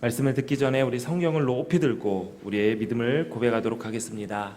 말씀을 듣기 전에 우리 성경을 높이 들고 우리의 믿음을 고백하도록 하겠습니다.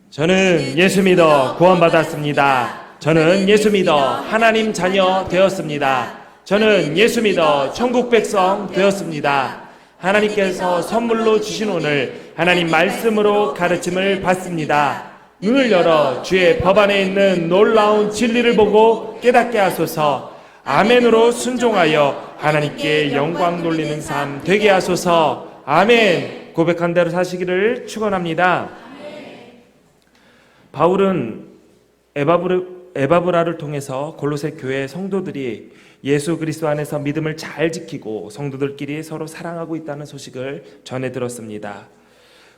저는 예수 믿어 구원받았습니다. 저는 예수 믿어 하나님 자녀 되었습니다. 저는 예수 믿어 천국 백성 되었습니다. 하나님께서 선물로 주신 오늘 하나님 말씀으로 가르침을 받습니다. 눈을 열어 주의 법 안에 있는 놀라운 진리를 보고 깨닫게 하소서. 아멘으로 순종하여 하나님께 영광 돌리는 삶 되게 하소서. 아멘. 고백한 대로 사시기를 축원합니다. 바울은 에바브라를 통해서 골로새 교회 성도들이 예수 그리스도 안에서 믿음을 잘 지키고 성도들끼리 서로 사랑하고 있다는 소식을 전해 들었습니다.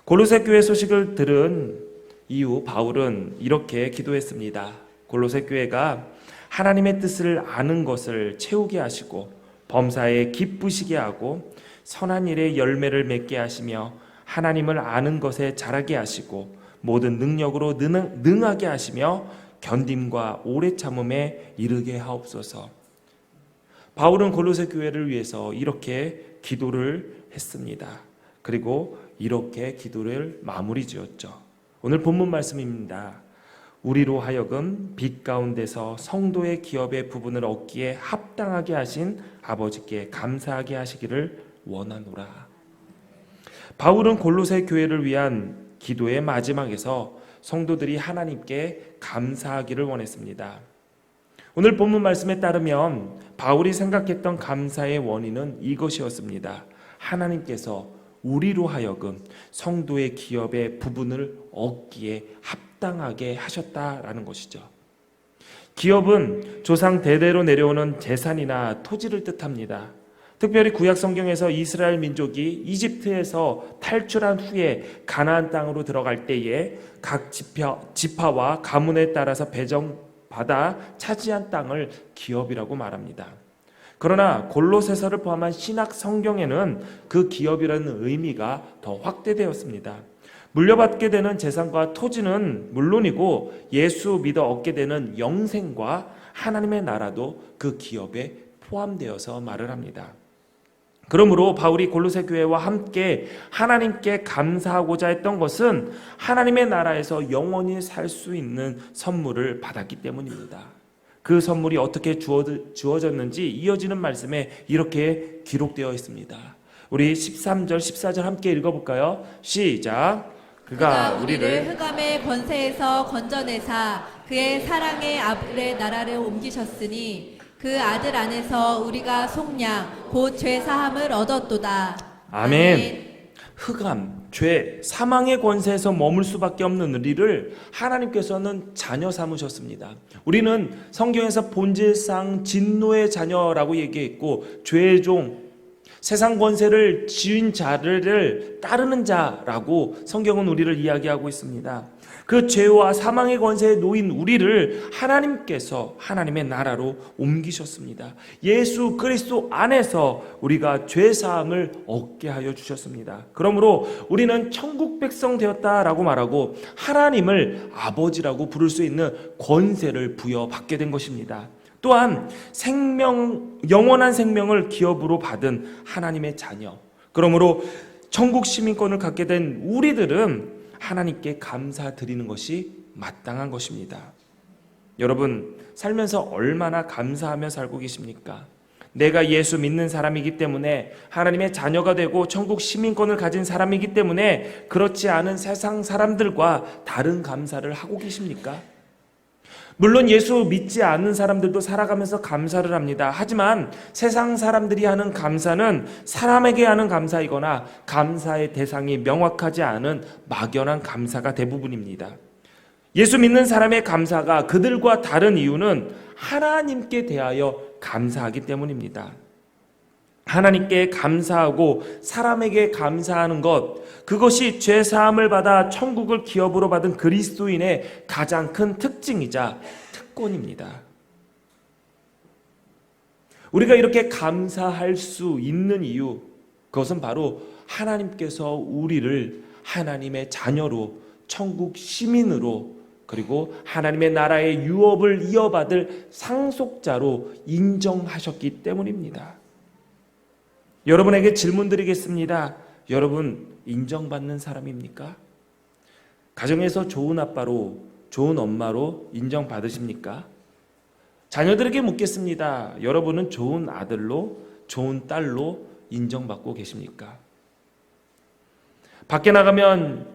골로새 교회 소식을 들은 이후 바울은 이렇게 기도했습니다. 골로새 교회가 하나님의 뜻을 아는 것을 채우게 하시고 범사에 기쁘시게 하고 선한 일에 열매를 맺게 하시며 하나님을 아는 것에 자라게 하시고 모든 능력으로 능하게 하시며 견딤과 오래 참음에 이르게 하옵소서. 바울은 골로새 교회를 위해서 이렇게 기도를 했습니다. 그리고 이렇게 기도를 마무리 지었죠. 오늘 본문 말씀입니다. 우리로 하여금 빛 가운데서 성도의 기업의 부분을 얻기에 합당하게 하신 아버지께 감사하게 하시기를 원하노라. 바울은 골로새 교회를 위한 기도의 마지막에서 성도들이 하나님께 감사하기를 원했습니다. 오늘 본문 말씀에 따르면 바울이 생각했던 감사의 원인은 이것이었습니다. 하나님께서 우리로 하여금 성도의 기업의 부분을 얻기에 합당하게 하셨다라는 것이죠. 기업은 조상 대대로 내려오는 재산이나 토지를 뜻합니다. 특별히 구약 성경에서 이스라엘 민족이 이집트에서 탈출한 후에 가나안 땅으로 들어갈 때에 각 지파와 가문에 따라서 배정받아 차지한 땅을 기업이라고 말합니다. 그러나 골로새서를 포함한 신약 성경에는 그 기업이라는 의미가 더 확대되었습니다. 물려받게 되는 재산과 토지는 물론이고 예수 믿어 얻게 되는 영생과 하나님의 나라도 그 기업에 포함되어서 말을 합니다. 그러므로 바울이 골로새 교회와 함께 하나님께 감사하고자 했던 것은 하나님의 나라에서 영원히 살 수 있는 선물을 받았기 때문입니다. 그 선물이 어떻게 주어졌는지 이어지는 말씀에 이렇게 기록되어 있습니다. 우리 13절, 14절 함께 읽어볼까요? 시작. 그가 우리를 흑암의 권세에서 건져내사 그의 사랑의 아들의 나라를 옮기셨으니 그 아들 안에서 우리가 속량 곧 죄사함을 얻었도다. 아멘. 흑암, 죄, 사망의 권세에서 머물 수밖에 없는 우리를 하나님께서는 자녀 삼으셨습니다. 우리는 성경에서 본질상 진노의 자녀라고 얘기했고 죄의 종, 세상 권세를 지은 자를 따르는 자라고 성경은 우리를 이야기하고 있습니다. 그 죄와 사망의 권세에 놓인 우리를 하나님께서 하나님의 나라로 옮기셨습니다. 예수 그리스도 안에서 우리가 죄사함을 얻게 하여 주셨습니다. 그러므로 우리는 천국 백성 되었다라고 말하고 하나님을 아버지라고 부를 수 있는 권세를 부여받게 된 것입니다. 또한 영원한 생명을 기업으로 받은 하나님의 자녀. 그러므로 천국 시민권을 갖게 된 우리들은 하나님께 감사드리는 것이 마땅한 것입니다. 여러분, 살면서 얼마나 감사하며 살고 계십니까? 내가 예수 믿는 사람이기 때문에 하나님의 자녀가 되고 천국 시민권을 가진 사람이기 때문에 그렇지 않은 세상 사람들과 다른 감사를 하고 계십니까? 물론 예수 믿지 않는 사람들도 살아가면서 감사를 합니다. 하지만 세상 사람들이 하는 감사는 사람에게 하는 감사이거나 감사의 대상이 명확하지 않은 막연한 감사가 대부분입니다. 예수 믿는 사람의 감사가 그들과 다른 이유는 하나님께 대하여 감사하기 때문입니다. 하나님께 감사하고 사람에게 감사하는 것, 그것이 죄사함을 받아 천국을 기업으로 받은 그리스도인의 가장 큰 특징이자 특권입니다. 우리가 이렇게 감사할 수 있는 이유, 그것은 바로 하나님께서 우리를 하나님의 자녀로, 천국 시민으로, 그리고 하나님의 나라의 유업을 이어받을 상속자로 인정하셨기 때문입니다. 여러분에게 질문 드리겠습니다. 여러분 인정받는 사람입니까? 가정에서 좋은 아빠로, 좋은 엄마로 인정받으십니까? 자녀들에게 묻겠습니다. 여러분은 좋은 아들로, 좋은 딸로 인정받고 계십니까? 밖에 나가면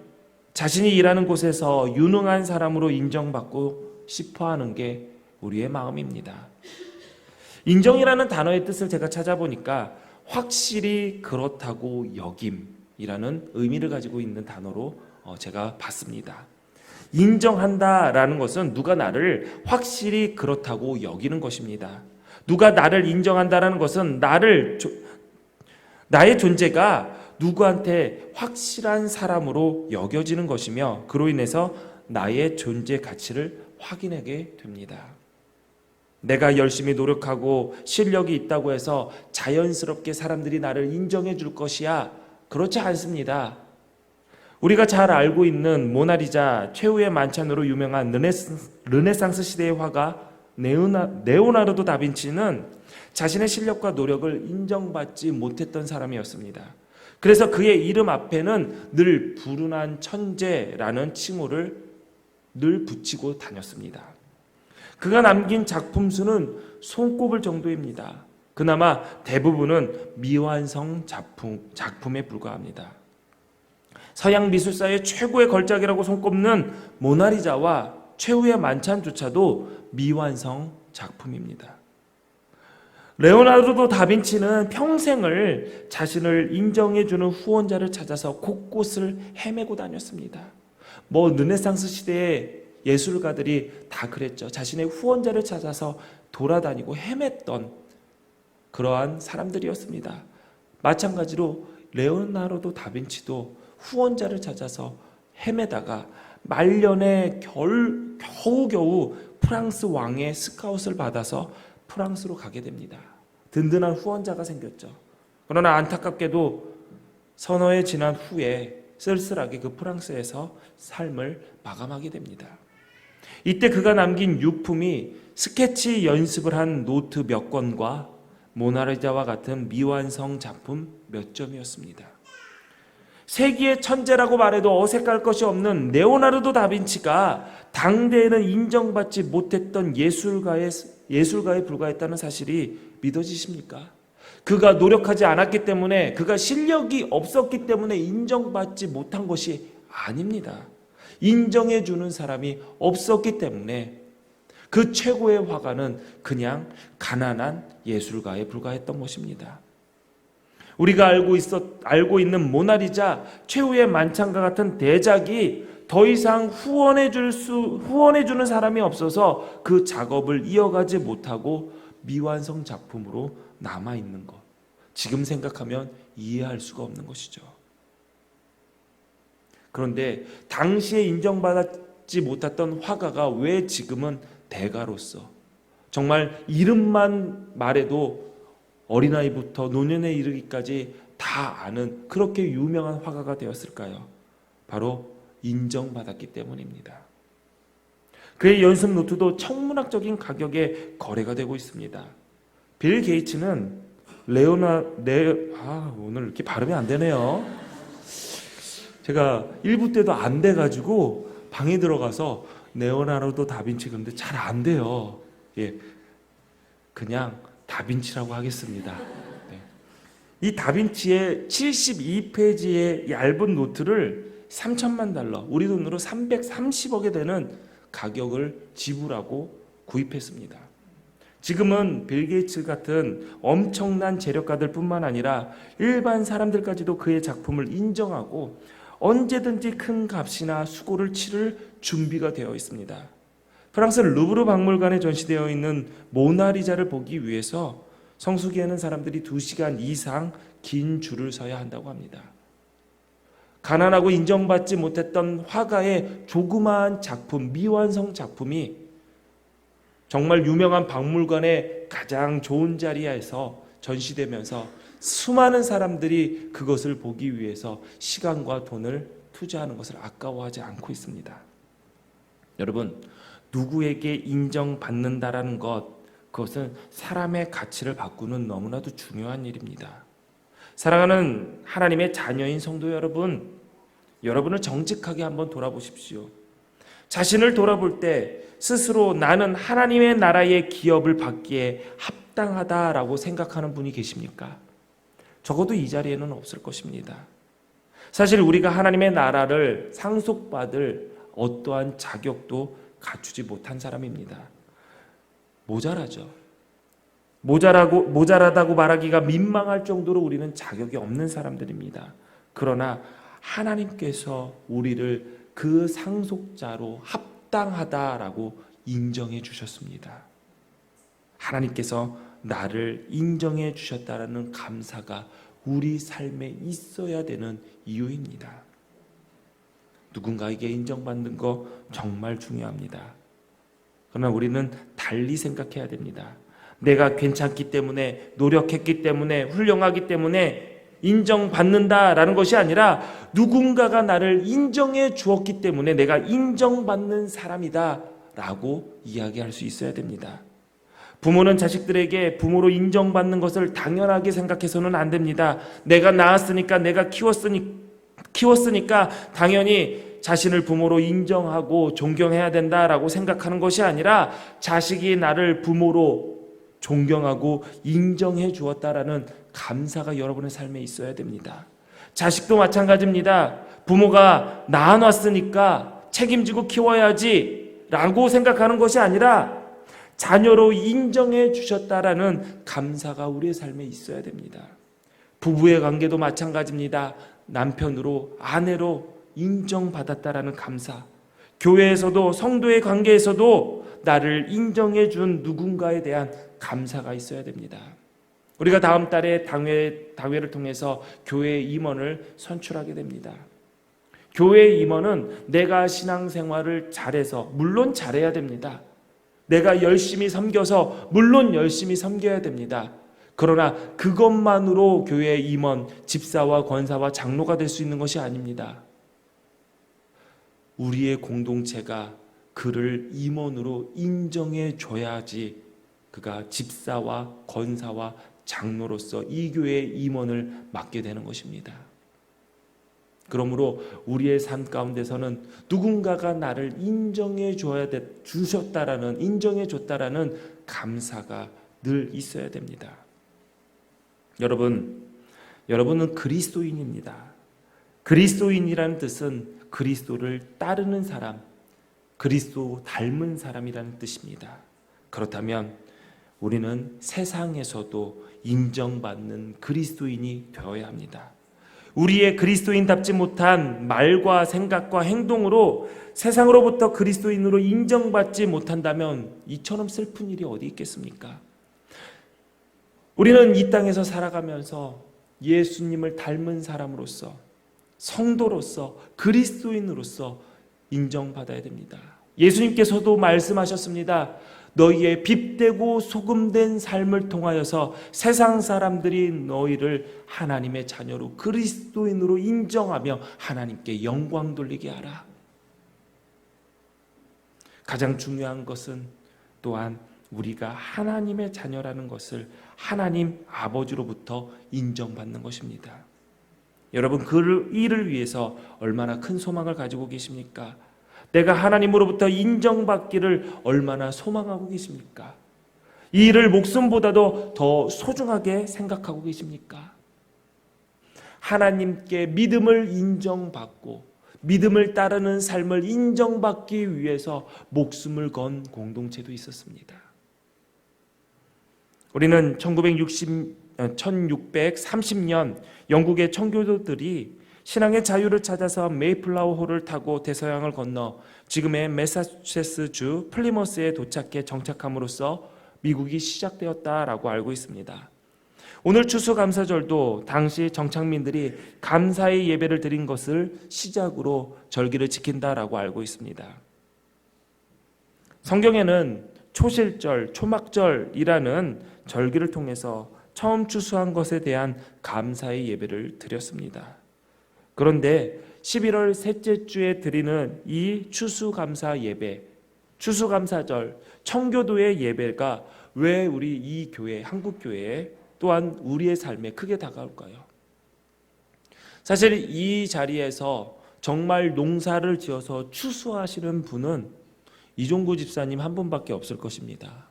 자신이 일하는 곳에서 유능한 사람으로 인정받고 싶어하는 게 우리의 마음입니다. 인정이라는 단어의 뜻을 제가 찾아보니까 확실히 그렇다고 여김이라는 의미를 가지고 있는 단어로 제가 봤습니다. 인정한다라는 것은 누가 나를 확실히 그렇다고 여기는 것입니다. 누가 나를 인정한다라는 것은 나의 존재가 누구한테 확실한 사람으로 여겨지는 것이며 그로 인해서 나의 존재 가치를 확인하게 됩니다. 내가 열심히 노력하고 실력이 있다고 해서 자연스럽게 사람들이 나를 인정해 줄 것이야. 그렇지 않습니다. 우리가 잘 알고 있는 모나리자 최후의 만찬으로 유명한 르네상스 시대의 화가 레오나르도 다빈치는 자신의 실력과 노력을 인정받지 못했던 사람이었습니다. 그래서 그의 이름 앞에는 늘 불운한 천재라는 칭호를 늘 붙이고 다녔습니다. 그가 남긴 작품 수는 손꼽을 정도입니다. 그나마 대부분은 미완성 작품에 불과합니다. 서양 미술사의 최고의 걸작이라고 손꼽는 모나리자와 최후의 만찬조차도 미완성 작품입니다. 레오나르도 다빈치는 평생을 자신을 인정해주는 후원자를 찾아서 곳곳을 헤매고 다녔습니다. 르네상스 시대의 예술가들이 다 그랬죠. 자신의 후원자를 찾아서 돌아다니고 헤맸던 그러한 사람들이었습니다. 마찬가지로 레오나르도 다빈치도 후원자를 찾아서 헤매다가 말년에 겨우겨우 프랑스 왕의 스카웃을 받아서 프랑스로 가게 됩니다. 든든한 후원자가 생겼죠. 그러나 안타깝게도 서너 해 지난 후에 쓸쓸하게 그 프랑스에서 삶을 마감하게 됩니다. 이때 그가 남긴 유품이 스케치 연습을 한 노트 몇 권과 모나리자와 같은 미완성 작품 몇 점이었습니다. 세기의 천재라고 말해도 어색할 것이 없는 레오나르도 다빈치가 당대에는 인정받지 못했던 예술가에 불과했다는 사실이 믿어지십니까? 그가 노력하지 않았기 때문에, 그가 실력이 없었기 때문에 인정받지 못한 것이 아닙니다. 인정해 주는 사람이 없었기 때문에 그 최고의 화가는 그냥 가난한 예술가에 불과했던 것입니다. 우리가 알고 있는 모나리자, 최후의 만찬과 같은 대작이 더 이상 후원해 주는 사람이 없어서 그 작업을 이어가지 못하고 미완성 작품으로 남아 있는 것. 지금 생각하면 이해할 수가 없는 것이죠. 그런데 당시에 인정받지 못했던 화가가 왜 지금은 대가로서 정말 이름만 말해도 어린아이부터 노년에 이르기까지 다 아는 그렇게 유명한 화가가 되었을까요? 바로 인정받았기 때문입니다. 그의 연습 노트도 천문학적인 가격에 거래가 되고 있습니다. 빌 게이츠는 오늘 이렇게 발음이 안 되네요. 제가 1부 때도 안 돼가지고 방에 들어가서 레오나르도 다빈치 그런데 잘 안 돼요. 그냥 다빈치라고 하겠습니다. 이 다빈치의 72페이지의 얇은 노트를 $3,000만, 우리 돈으로 330억에 되는 가격을 지불하고 구입했습니다. 지금은 빌 게이츠 같은 엄청난 재력가들 뿐만 아니라 일반 사람들까지도 그의 작품을 인정하고 언제든지 큰 값이나 수고를 치를 준비가 되어 있습니다. 프랑스 루브르 박물관에 전시되어 있는 모나리자를 보기 위해서 성수기에는 사람들이 2시간 이상 긴 줄을 서야 한다고 합니다. 가난하고 인정받지 못했던 화가의 조그마한 작품, 미완성 작품이 정말 유명한 박물관의 가장 좋은 자리에서 전시되면서 수많은 사람들이 그것을 보기 위해서 시간과 돈을 투자하는 것을 아까워하지 않고 있습니다. 여러분, 누구에게 인정받는다라는 것, 그것은 사람의 가치를 바꾸는 너무나도 중요한 일입니다. 사랑하는 하나님의 자녀인 성도 여러분, 여러분을 정직하게 한번 돌아보십시오. 자신을 돌아볼 때 스스로 나는 하나님의 나라의 기업을 받기에 합당하다라고 생각하는 분이 계십니까? 적어도 이 자리에는 없을 것입니다. 사실 우리가 하나님의 나라를 상속받을 어떠한 자격도 갖추지 못한 사람입니다. 모자라죠. 모자라다고 말하기가 민망할 정도로 우리는 자격이 없는 사람들입니다. 그러나 하나님께서 우리를 그 상속자로 합당하다라고 인정해 주셨습니다. 하나님께서 나를 인정해 주셨다라는 감사가 우리 삶에 있어야 되는 이유입니다. 누군가에게 인정받는 거 정말 중요합니다. 그러나 우리는 달리 생각해야 됩니다. 내가 괜찮기 때문에, 노력했기 때문에, 훌륭하기 때문에 인정받는다라는 것이 아니라 누군가가 나를 인정해 주었기 때문에 내가 인정받는 사람이다 라고 이야기할 수 있어야 됩니다. 부모는 자식들에게 부모로 인정받는 것을 당연하게 생각해서는 안 됩니다. 내가 낳았으니까, 내가 키웠으니까 당연히 자신을 부모로 인정하고 존경해야 된다라고 생각하는 것이 아니라 자식이 나를 부모로 존경하고 인정해 주었다라는 감사가 여러분의 삶에 있어야 됩니다. 자식도 마찬가지입니다. 부모가 낳아놨으니까 책임지고 키워야지 라고 생각하는 것이 아니라 자녀로 인정해 주셨다라는 감사가 우리의 삶에 있어야 됩니다. 부부의 관계도 마찬가지입니다. 남편으로, 아내로 인정받았다라는 감사. 교회에서도, 성도의 관계에서도 나를 인정해 준 누군가에 대한 감사가 있어야 됩니다. 우리가 다음 달에 당회를 통해서 교회 임원을 선출하게 됩니다. 교회 임원은 내가 신앙생활을 잘해서, 물론 잘해야 됩니다. 내가 열심히 섬겨서 물론 열심히 섬겨야 됩니다. 그러나 그것만으로 교회 임원, 집사와 권사와 장로가 될 수 있는 것이 아닙니다. 우리의 공동체가 그를 임원으로 인정해 줘야지 그가 집사와 권사와 장로로서 이 교회의 임원을 맡게 되는 것입니다. 그러므로 우리의 삶 가운데서는 누군가가 나를 인정해 주셨다라는, 인정해 줬다라는 감사가 늘 있어야 됩니다. 여러분은 그리스도인입니다. 그리스도인이라는 뜻은 그리스도를 따르는 사람, 그리스도 닮은 사람이라는 뜻입니다. 그렇다면 우리는 세상에서도 인정받는 그리스도인이 되어야 합니다. 우리의 그리스도인답지 못한 말과 생각과 행동으로 세상으로부터 그리스도인으로 인정받지 못한다면 이처럼 슬픈 일이 어디 있겠습니까? 우리는 이 땅에서 살아가면서 예수님을 닮은 사람으로서, 성도로서, 그리스도인으로서 인정받아야 됩니다. 예수님께서도 말씀하셨습니다. 너희의 빛되고 소금된 삶을 통하여서 세상 사람들이 너희를 하나님의 자녀로, 그리스도인으로 인정하며 하나님께 영광 돌리게 하라. 가장 중요한 것은 또한 우리가 하나님의 자녀라는 것을 하나님 아버지로부터 인정받는 것입니다. 여러분, 그 일을 위해서 얼마나 큰 소망을 가지고 계십니까? 내가 하나님으로부터 인정받기를 얼마나 소망하고 계십니까? 이 일을 목숨보다도 더 소중하게 생각하고 계십니까? 하나님께 믿음을 인정받고 믿음을 따르는 삶을 인정받기 위해서 목숨을 건 공동체도 있었습니다. 우리는 1630년 영국의 청교도들이 신앙의 자유를 찾아서 메이플라워 호를 타고 대서양을 건너 지금의 매사추세츠주 플리머스에 도착해 정착함으로써 미국이 시작되었다라고 알고 있습니다. 오늘 추수감사절도 당시 정착민들이 감사의 예배를 드린 것을 시작으로 절기를 지킨다라고 알고 있습니다. 성경에는 초실절, 초막절이라는 절기를 통해서 처음 추수한 것에 대한 감사의 예배를 드렸습니다. 그런데 11월 셋째 주에 드리는 이 추수감사 예배, 추수감사절, 청교도의 예배가 왜 우리 이 교회, 한국교회에 또한 우리의 삶에 크게 다가올까요? 사실 이 자리에서 정말 농사를 지어서 추수하시는 분은 이종구 집사님 한 분밖에 없을 것입니다.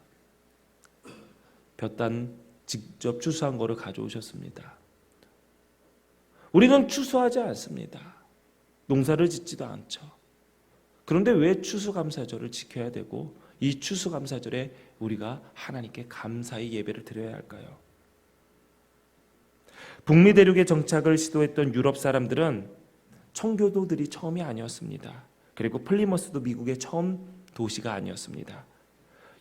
볕단 직접 추수한 거를 가져오셨습니다. 우리는 추수하지 않습니다. 농사를 짓지도 않죠. 그런데 왜 추수감사절을 지켜야 되고 이 추수감사절에 우리가 하나님께 감사의 예배를 드려야 할까요? 북미 대륙에 정착을 시도했던 유럽 사람들은 청교도들이 처음이 아니었습니다. 그리고 플리머스도 미국의 처음 도시가 아니었습니다.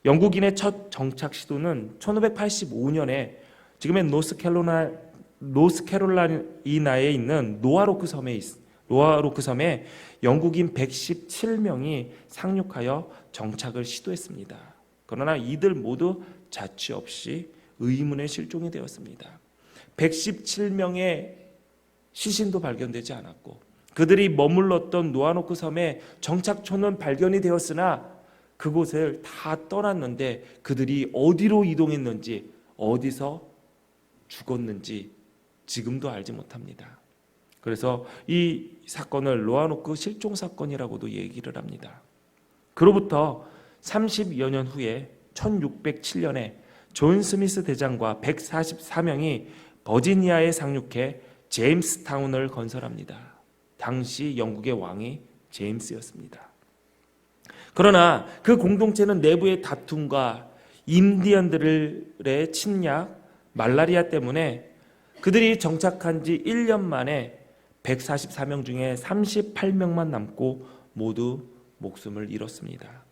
영국인의 첫 정착 시도는 1585년에 지금의 노스캐롤라이나에 있는 노아로크 섬에 영국인 117명이 상륙하여 정착을 시도했습니다. 그러나 이들 모두 자취 없이 의문의 실종이 되었습니다. 117명의 시신도 발견되지 않았고 그들이 머물렀던 노아노크 섬의 정착촌은 발견이 되었으나 그곳을 다 떠났는데 그들이 어디로 이동했는지 어디서 죽었는지 지금도 알지 못합니다. 그래서 이 사건을 노아노크 실종 사건이라고도 얘기를 합니다. 그로부터 30여 년 후에 1607년에 존 스미스 대장과 144명이 버지니아에 상륙해 제임스타운을 건설합니다. 당시 영국의 왕이 제임스였습니다. 그러나 그 공동체는 내부의 다툼과 인디언들의 침략, 말라리아 때문에 그들이 정착한 지 1년 만에 144명 중에 38명만 남고 모두 목숨을 잃었습니다.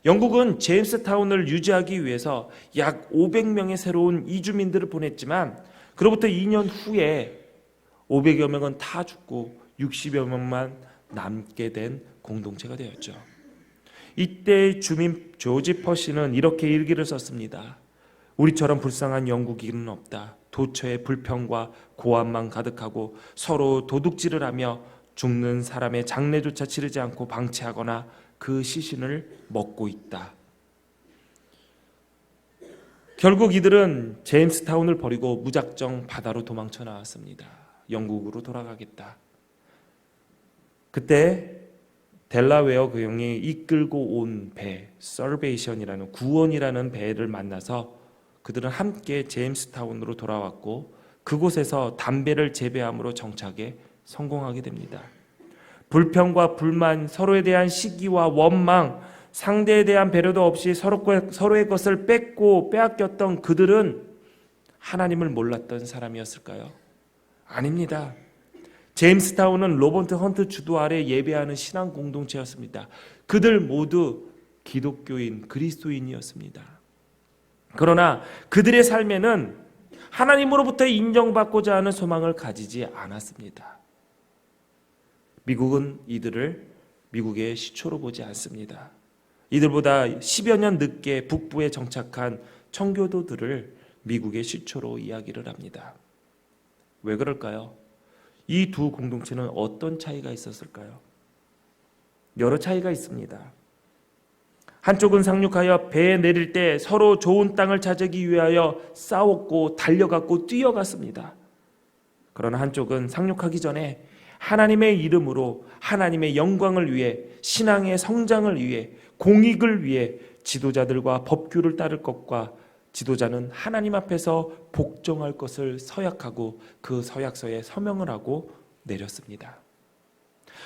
영국은 제임스타운을 유지하기 위해서 약 500명의 새로운 이주민들을 보냈지만 그로부터 2년 후에 500여 명은 다 죽고 60여 명만 남게 된 공동체가 되었죠. 이때 주민 조지 퍼시는 이렇게 일기를 썼습니다. 우리처럼 불쌍한 영국인은 없다. 도처에 불평과 고함만 가득하고 서로 도둑질을 하며 죽는 사람의 장례조차 치르지 않고 방치하거나 그 시신을 먹고 있다. 결국 이들은 제임스타운을 버리고 무작정 바다로 도망쳐 나왔습니다. 영국으로 돌아가겠다. 그때 델라웨어 교영이 이끌고 온 배, 서베이션이라는 구원이라는 배를 만나서 그들은 함께 제임스타운으로 돌아왔고 그곳에서 담배를 재배함으로 정착에 성공하게 됩니다. 불평과 불만, 서로에 대한 시기와 원망, 상대에 대한 배려도 없이 서로의 것을 뺏고 빼앗겼던 그들은 하나님을 몰랐던 사람이었을까요? 아닙니다. 제임스타운은 로버트 헌트 주도 아래 예배하는 신앙 공동체였습니다. 그들 모두 기독교인, 그리스도인이었습니다. 그러나 그들의 삶에는 하나님으로부터 인정받고자 하는 소망을 가지지 않았습니다. 미국은 이들을 미국의 시초로 보지 않습니다. 이들보다 10여 년 늦게 북부에 정착한 청교도들을 미국의 시초로 이야기를 합니다. 왜 그럴까요? 이 두 공동체는 어떤 차이가 있었을까요? 여러 차이가 있습니다. 한쪽은 상륙하여 배에 내릴 때 서로 좋은 땅을 차지하기 위하여 싸웠고 달려갔고 뛰어갔습니다. 그러나 한쪽은 상륙하기 전에 하나님의 이름으로 하나님의 영광을 위해 신앙의 성장을 위해 공익을 위해 지도자들과 법규를 따를 것과 지도자는 하나님 앞에서 복종할 것을 서약하고 그 서약서에 서명을 하고 내렸습니다.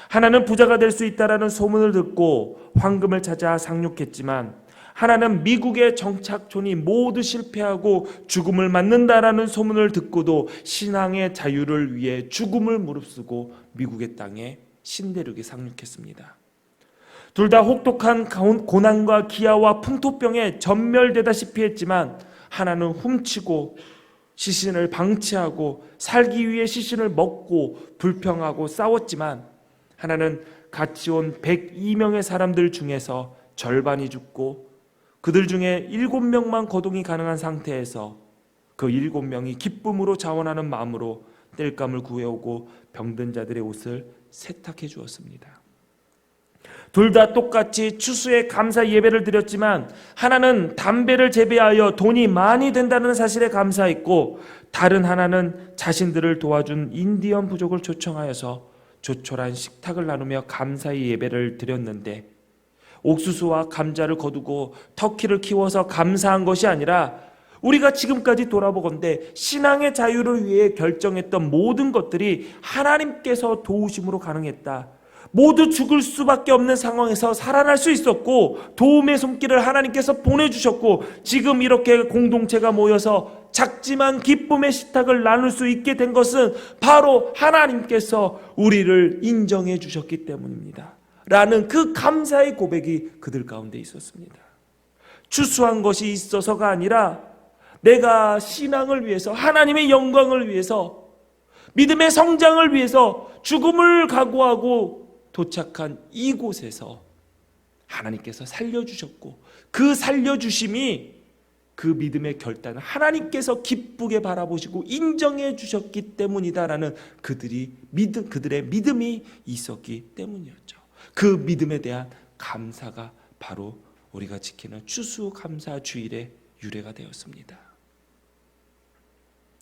하나는 부자가 될 수 있다라는 소문을 듣고 황금을 찾아 상륙했지만 하나는 미국의 정착촌이 모두 실패하고 죽음을 맞는다라는 소문을 듣고도 신앙의 자유를 위해 죽음을 무릅쓰고 미국의 땅에 신대륙에 상륙했습니다. 둘 다 혹독한 고난과 기아와 풍토병에 전멸되다시피 했지만 하나는 훔치고 시신을 방치하고 살기 위해 시신을 먹고 불평하고 싸웠지만 하나는 같이 온 102명의 사람들 중에서 절반이 죽고 그들 중에 7명만 거동이 가능한 상태에서 그 7명이 기쁨으로 자원하는 마음으로 땔감을 구해오고 병든 자들의 옷을 세탁해 주었습니다. 둘 다 똑같이 추수에 감사 예배를 드렸지만 하나는 담배를 재배하여 돈이 많이 된다는 사실에 감사했고 다른 하나는 자신들을 도와준 인디언 부족을 초청하여서 조촐한 식탁을 나누며 감사의 예배를 드렸는데 옥수수와 감자를 거두고 터키를 키워서 감사한 것이 아니라 우리가 지금까지 돌아보건대 신앙의 자유를 위해 결정했던 모든 것들이 하나님께서 도우심으로 가능했다. 모두 죽을 수밖에 없는 상황에서 살아날 수 있었고 도움의 손길을 하나님께서 보내주셨고 지금 이렇게 공동체가 모여서 작지만 기쁨의 식탁을 나눌 수 있게 된 것은 바로 하나님께서 우리를 인정해 주셨기 때문입니다. 라는 그 감사의 고백이 그들 가운데 있었습니다. 추수한 것이 있어서가 아니라 내가 신앙을 위해서 하나님의 영광을 위해서 믿음의 성장을 위해서 죽음을 각오하고 도착한 이곳에서 하나님께서 살려주셨고 그 살려주심이 그 믿음의 결단을 하나님께서 기쁘게 바라보시고 인정해 주셨기 때문이다라는 그들의 믿음이 있었기 때문이었죠. 그 믿음에 대한 감사가 바로 우리가 지키는 추수감사주일의 유래가 되었습니다.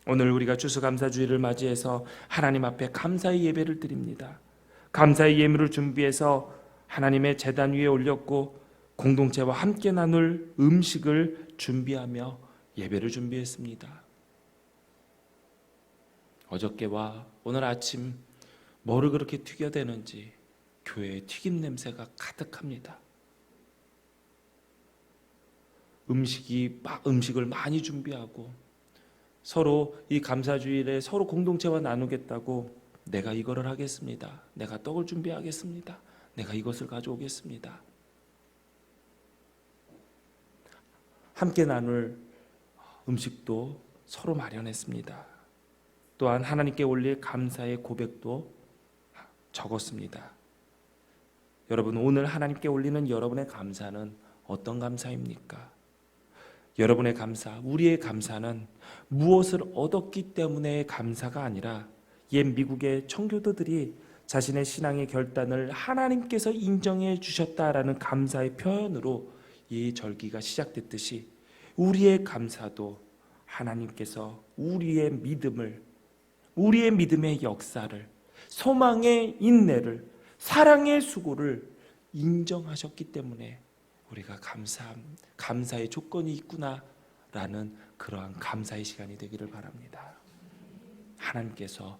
오늘 우리가 추수감사주일을 맞이해서 하나님 앞에 감사의 예배를 드립니다. 감사의 예물을 준비해서 하나님의 제단 위에 올렸고 공동체와 함께 나눌 음식을 준비하며 예배를 준비했습니다. 어저께와 오늘 아침 뭐를 그렇게 튀겨대는지 교회에 튀김 냄새가 가득합니다. 음식을 많이 준비하고 서로 이 감사주일에 서로 공동체와 나누겠다고 내가 이거를 하겠습니다. 내가 떡을 준비하겠습니다. 내가 이것을 가져오겠습니다. 함께 나눌 음식도 서로 마련했습니다. 또한 하나님께 올릴 감사의 고백도 적었습니다. 여러분, 오늘 하나님께 올리는 여러분의 감사는 어떤 감사입니까? 여러분의 감사, 우리의 감사는 무엇을 얻었기 때문에 감사가 아니라 옛 미국의 청교도들이 자신의 신앙의 결단을 하나님께서 인정해 주셨다라는 감사의 표현으로 이 절기가 시작됐듯이 우리의 감사도 하나님께서 우리의 믿음의 역사를, 소망의 인내를, 사랑의 수고를 인정하셨기 때문에 우리가 감사의 조건이 있구나라는 그러한 감사의 시간이 되기를 바랍니다. 하나님께서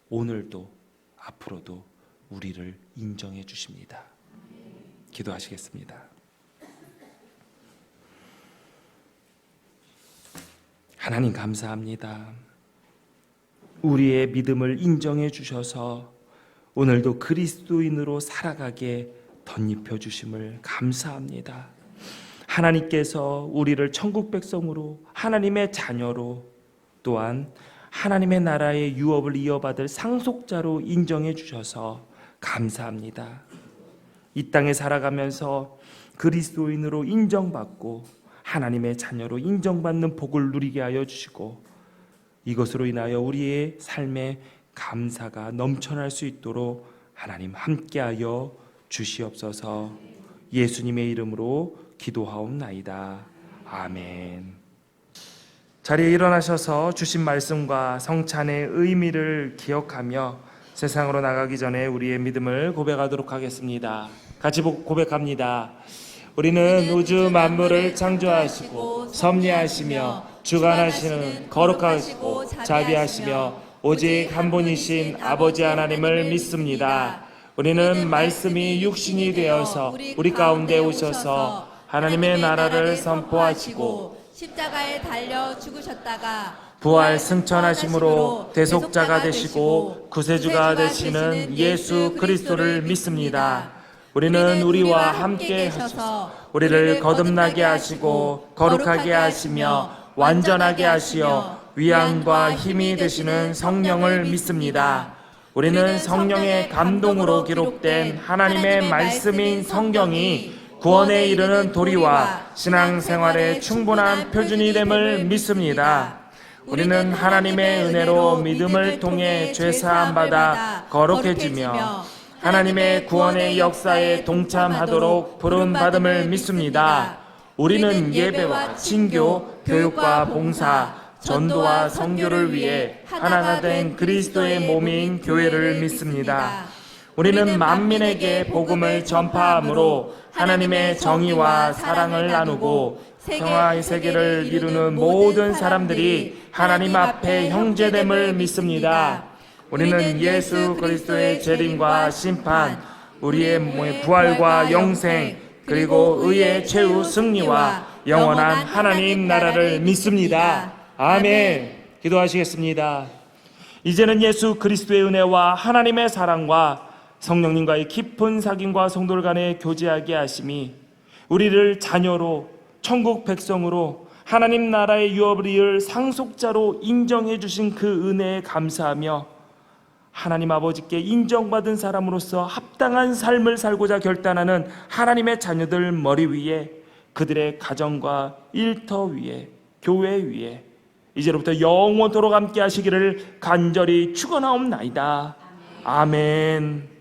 오늘도 앞으로도 우리를 인정해 주십니다. 기도하시겠습니다. 하나님 감사합니다. 우리의 믿음을 인정해 주셔서 오늘도 그리스도인으로 살아가게 덧입혀 주심을 감사합니다. 하나님께서 우리를 천국 백성으로, 하나님의 자녀로, 또한 하나님의 나라의 유업을 이어받을 상속자로 인정해 주셔서 감사합니다. 이 땅에 살아가면서 그리스도인으로 인정받고 하나님의 자녀로 인정받는 복을 누리게 하여 주시고 이것으로 인하여 우리의 삶에 감사가 넘쳐날 수 있도록 하나님 함께하여 주시옵소서. 예수님의 이름으로 기도하옵나이다. 아멘. 자리에 일어나셔서 주신 말씀과 성찬의 의미를 기억하며 세상으로 나가기 전에 우리의 믿음을 고백하도록 하겠습니다. 같이 고백합니다. 우리는 우주 만물을 창조하시고 섭리하시며 주관하시는 거룩하시고 자비하시며 오직 한 분이신 아버지 하나님을 믿습니다. 우리는 말씀이 육신이 되어서 우리 가운데 오셔서 하나님의 나라를 선포하시고 십자가에 달려 죽으셨다가 부활 승천하심으로 대속자가 되시고 구세주가 되시는 예수 그리스도를 믿습니다. 우리는 우리와 함께 하셔서 우리를 거듭나게 하시고 거룩하게 하시며 완전하게 하시어 위안과 힘이 되시는 성령을 믿습니다. 우리는 성령의 감동으로 기록된 하나님의 말씀인 성경이 구원에 이르는 도리와 신앙생활의 충분한 표준이 됨을 믿습니다. 우리는 하나님의 은혜로 믿음을 통해 죄사함 받아 거룩해지며 하나님의 구원의 역사에 동참하도록 부름받음을 믿습니다. 우리는 예배와 친교, 교육과 봉사, 전도와 선교를 위해 하나가 된 그리스도의 몸인 교회를 믿습니다. 우리는 만민에게 복음을 전파함으로 하나님의 정의와 사랑을 나누고 평화의 세계를 이루는 모든 사람들이 하나님 앞에 형제됨을 믿습니다. 우리는 예수 그리스도의 재림과 심판, 우리의 몸의 부활과 영생, 그리고 의의 최후 승리와 영원한 하나님 나라를 믿습니다. 아멘. 기도하시겠습니다. 이제는 예수 그리스도의 은혜와 하나님의 사랑과 성령님과의 깊은 사귐과 성도들 간의 교제하게 하심이 우리를 자녀로 천국 백성으로 하나님 나라의 유업을 이을 상속자로 인정해 주신 그 은혜에 감사하며 하나님 아버지께 인정받은 사람으로서 합당한 삶을 살고자 결단하는 하나님의 자녀들 머리 위에, 그들의 가정과 일터 위에, 교회 위에 이제로부터 영원토록 함께 하시기를 간절히 축원하옵나이다. 아멘.